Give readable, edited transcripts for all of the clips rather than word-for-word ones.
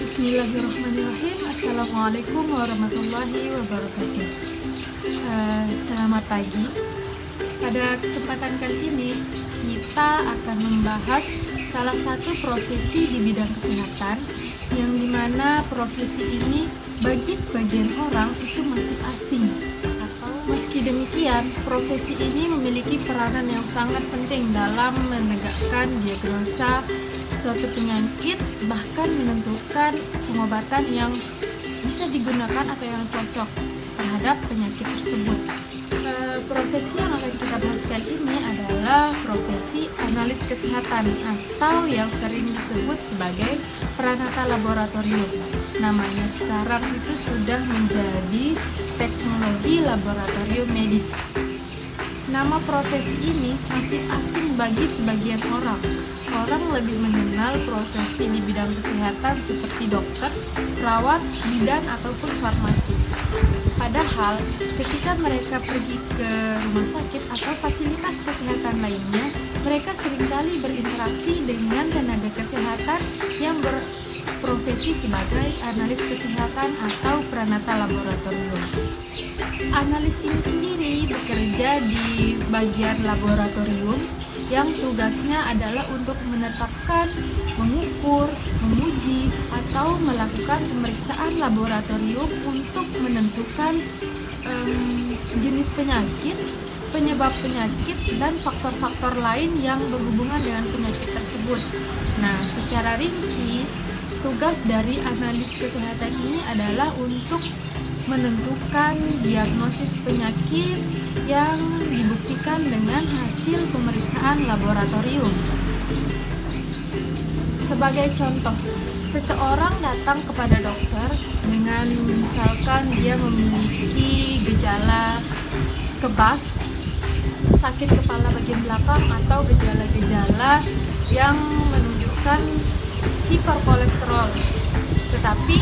Bismillahirrahmanirrahim. Assalamualaikum warahmatullahi wabarakatuh. Selamat pagi. Pada kesempatan kali ini kita akan membahas salah satu profesi di bidang kesehatan yang dimana profesi ini bagi sebagian orang itu masih asing. Meski demikian, profesi ini memiliki peranan yang sangat penting dalam menegakkan diagnosa suatu penyakit, bahkan menentukan pengobatan yang bisa digunakan atau yang cocok terhadap penyakit tersebut. Profesi yang akan kita bahas kali ini adalah profesi analis kesehatan atau yang sering disebut sebagai peranata laboratorium. Namanya sekarang itu sudah menjadi teknologi laboratorium medis. Nama profesi ini masih asing bagi sebagian orang. Orang lebih mengenal profesi di bidang kesehatan seperti dokter, perawat, bidan, ataupun farmasi. Padahal, ketika mereka pergi ke rumah sakit atau fasilitas kesehatan lainnya, mereka seringkali berinteraksi dengan tenaga kesehatan yang berprofesi sebagai analis kesehatan atau peranata laboratorium. Analis ini sendiri bekerja di bagian laboratorium yang tugasnya adalah untuk menetapkan, mengukur, menguji, atau melakukan pemeriksaan laboratorium untuk menentukan jenis penyakit, penyebab penyakit, dan faktor-faktor lain yang berhubungan dengan penyakit tersebut. Nah, secara rinci, tugas dari analis kesehatan ini adalah untuk menentukan diagnosis penyakit yang dibuktikan dengan hasil pemeriksaan laboratorium. Sebagai contoh, seseorang datang kepada dokter dengan misalkan dia memiliki gejala kebas, sakit kepala bagian belakang, atau gejala-gejala yang menunjukkan hiperkolesterol. Tetapi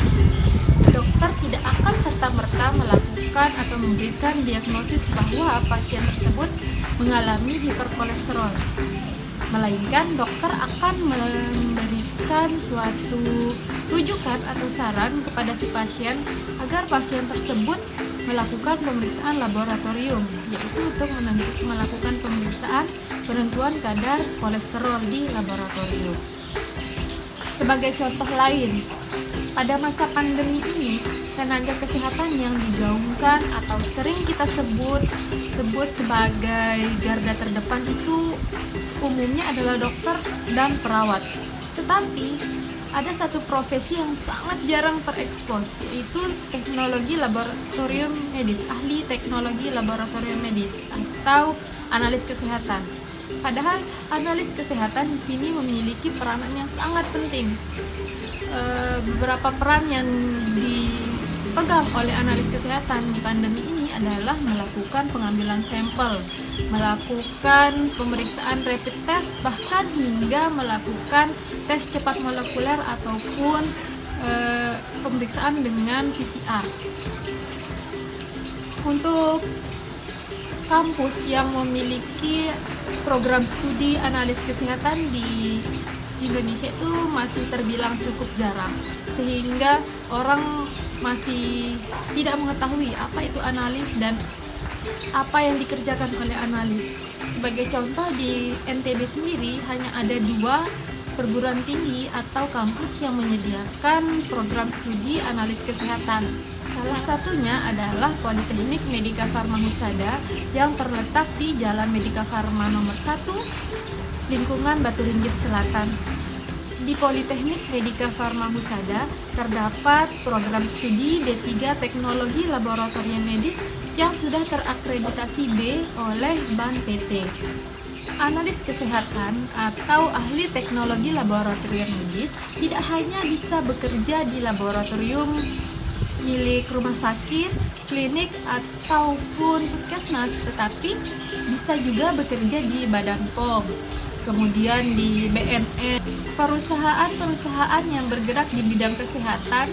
dokter tidak akan serta-merta melakukan atau memberikan diagnosis bahwa pasien tersebut mengalami hiperkolesterol, melainkan dokter akan memberikan suatu rujukan atau saran kepada si pasien agar pasien tersebut melakukan pemeriksaan laboratorium, yaitu untuk melakukan pemeriksaan penentuan kadar kolesterol di laboratorium. Sebagai contoh lain, pada masa pandemi ini, tenaga kesehatan yang digaungkan atau sering kita sebut sebagai garda terdepan itu umumnya adalah dokter dan perawat. Tetapi ada satu profesi yang sangat jarang terekspos, yaitu teknologi laboratorium medis, ahli teknologi laboratorium medis atau analis kesehatan. Padahal analis kesehatan di sini memiliki peranan yang sangat penting. Beberapa peran yang dipegang oleh analis kesehatan di pandemi ini adalah melakukan pengambilan sampel, melakukan pemeriksaan rapid test, bahkan hingga melakukan tes cepat molekuler ataupun pemeriksaan dengan PCR. Untuk kampus yang memiliki program studi analis kesehatan di Indonesia itu masih terbilang cukup jarang, sehingga orang masih tidak mengetahui apa itu analis dan apa yang dikerjakan oleh analis. Sebagai contoh, di NTB sendiri hanya ada 2 perguruan tinggi atau kampus yang menyediakan program studi analis kesehatan. Salah satunya adalah Politeknik Medika Farma Husada yang terletak di Jalan Medika Farma nomor 1, lingkungan Baturinggit Selatan. Di Politeknik Medika Farma Husada terdapat program studi D3 Teknologi Laboratorium Medis yang sudah terakreditasi B oleh BAN PT. Analis kesehatan atau ahli teknologi laboratorium medis tidak hanya bisa bekerja di laboratorium milik rumah sakit, klinik, ataupun puskesmas, tetapi bisa juga bekerja di Badan POM, kemudian di BNN, perusahaan-perusahaan yang bergerak di bidang kesehatan,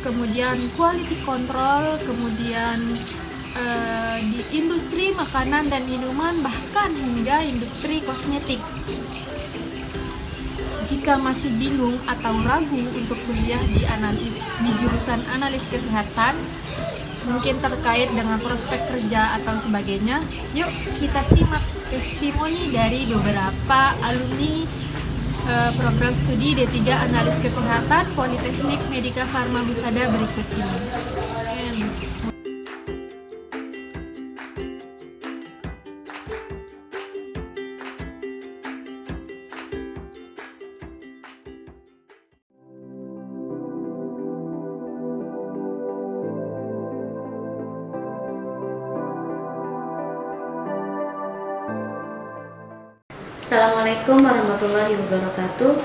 kemudian quality control, kemudian di industri makanan dan minuman, bahkan hingga industri kosmetik. Jika masih bingung atau ragu untuk kuliah di jurusan analis kesehatan, mungkin terkait dengan prospek kerja atau sebagainya, yuk kita simak testimoni dari beberapa alumni program studi D3 Analis Kesehatan Politeknik Medika Farma Husada berikut ini. Assalamualaikum warahmatullahi wabarakatuh.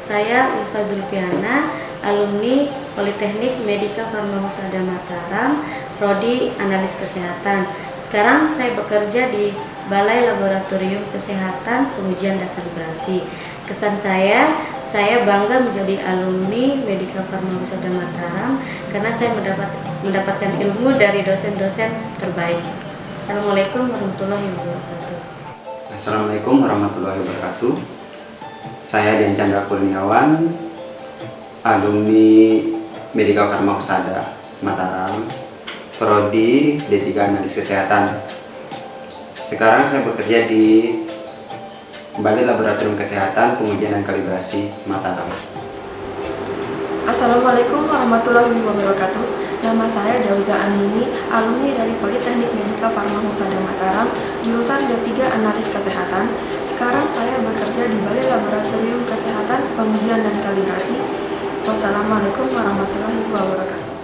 Saya Ulfa Zulfiana, alumni Politeknik Medika Farma Husada Mataram, Prodi Analis Kesehatan. Sekarang saya bekerja di Balai Laboratorium Kesehatan Pengujian dan Kalibrasi. Kesan saya bangga menjadi alumni Medika Farma Husada Mataram karena saya mendapatkan ilmu dari dosen-dosen terbaik. Assalamualaikum warahmatullahi wabarakatuh. Assalamualaikum warahmatullahi wabarakatuh. Saya Dian Chandra Kurniawan, alumni Medika Farma Husada Mataram, Prodi D3 Analis Kesehatan. Sekarang saya bekerja di Balai Laboratorium Kesehatan Pengujian dan Kalibrasi Mataram. Assalamualaikum warahmatullahi wabarakatuh. Nama saya Jauza Andini, alumni dari Politeknik Medika Farma Husada Mataram, jurusan D3 Analis Kesehatan. Sekarang saya bekerja di Balai Laboratorium Kesehatan Pengujian dan Kalibrasi. Wassalamualaikum warahmatullahi wabarakatuh.